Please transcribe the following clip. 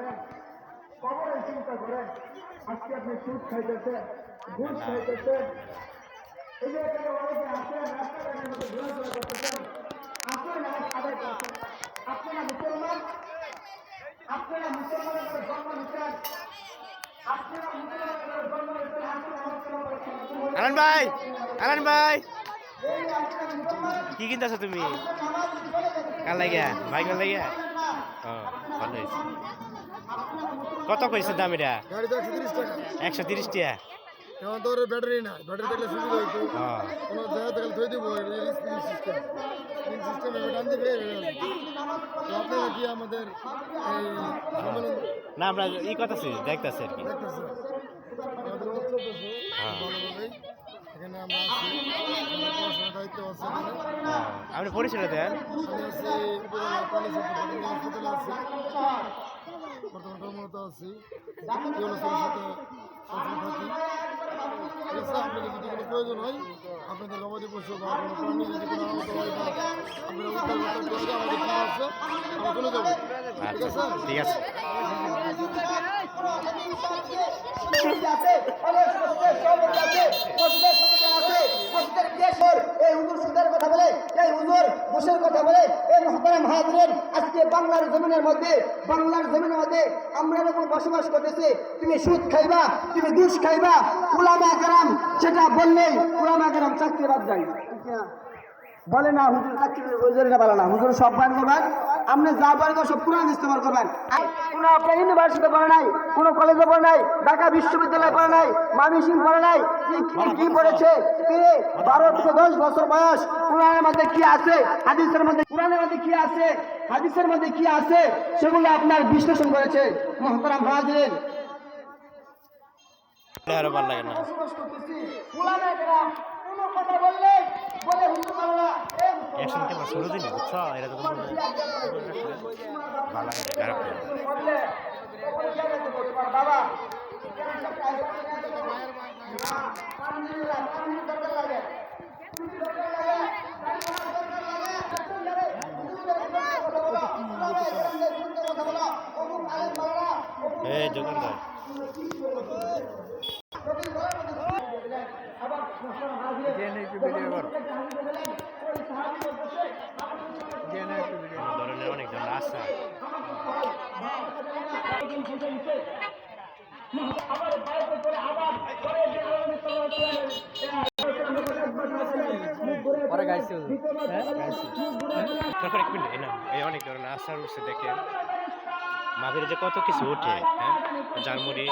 করেন, কবরের চিন্তা করেন। আজকে আপনি সুদ খাইতেছেন, ঘুষ খাইতেছেন, এই যে এখানে অনেকে আসেন রাস্তাঘাটের মধ্যে ঘোরাফেরা করতেছেন, আসলে নামাজ আদায় করছেন। আপনারা মুসলমান, আপনারা মুসলমানের করে জন্ম নিচ্ছেন, আপনারা মুসলমানের করে জন্ম নিচ্ছেন, আসলে নামাজ কালাম করেছেন। আলান ভাই, আলান ভাই, কি কিনতেছো তুমি? কার লাগিয়া? ভাই কার লাগিয়া? ভালো হয়েছে। কত কইছে দাম এটা? গাড়ি তো 130 টাকা। 130 টাকা। এখন তো ব্যাটারি না, ব্যাটারি থাকলে সুবিধা হইতো। কোনো জায়গা থেকে থই দিব, স্পিন সিস্টেম টান দিবে। তো আপনারা কি আমাদের এই সম্মেলন না আমরা ই করতেছি, দেখতেছি আর কি। দেখতেছেন? আমাদের উৎসব আছে ভালোভাবেই। এখানে আমরা আছি, আমাদের পড়াশোনার দায়িত্ব আছে এখানে। আপনি পরিচয় দেন। আমি আছি উপজেলা প্রাণী সম্পদ হাসপাতালে আছি, বর্তমান কর্মরত আছি। ইউনিসেফের সাথে সবসময় থাকি। ঠিক আছে, আপনাদের যদি কোনো প্রয়োজন হয়, আপনাদের গবাদি পশু বা কোনো প্রাণী যদি কোনো আহত হয় বা আপনারা উদ্ধার করতে প্রয়োজন, আমাদের টিম আছে, আমরা চলে যাবো। ঠিক আছে? ঠিক আছে। আজকে বাংলার জমিনের মধ্যে আমরা যখন বসবাস করতেছি, তুমি সুদ খাইবা, তুমি ঘুষ খাইবা, উলামা কেরাম সেটা বললেই উলামা কেরাম চাকরি বাদ যায় বলে না, হুজুর চাকরি বলে না, হুজুর সব বান করবেন, আপনি যা পারেন সব কোরআন ইস্তেমাল করবেন। কোনো আপনার ইউনিভার্সিটি পড়ে নাই, কোনো কলেজে পড়ে নাই, ঢাকা বিশ্ববিদ্যালয় পড়ে নাই, মামিসিং পড়ে নাই, কি পড়েছে? 12 থেকে 10 বছর বয়স। কোরআনের মধ্যে কি আছে, হাদিসের মধ্যে, কোরআনের মধ্যে কি আছে, হাদিসের মধ্যে কি আছে, সেগুলো আপনার বিশ্লেষণ করেছে। মুহতারাম হাজিরিন, আরো ভালো লাগে না। কোনো কথা বললে বলে হুজুর আল্লাহ অ্যাকশন ক্যামেরা শুরু দিন, বুঝছো? এটা তো ভালো লাগে, খারাপ লাগে। বাবা এই দোকানদার ধরনের অনেক ধরনের আশা। এই অনেক ধরনের আশা উঠছে, দেখেন মাঝে যে কত কিছু ওঠে, হ্যাঁ, জারমুড়ি,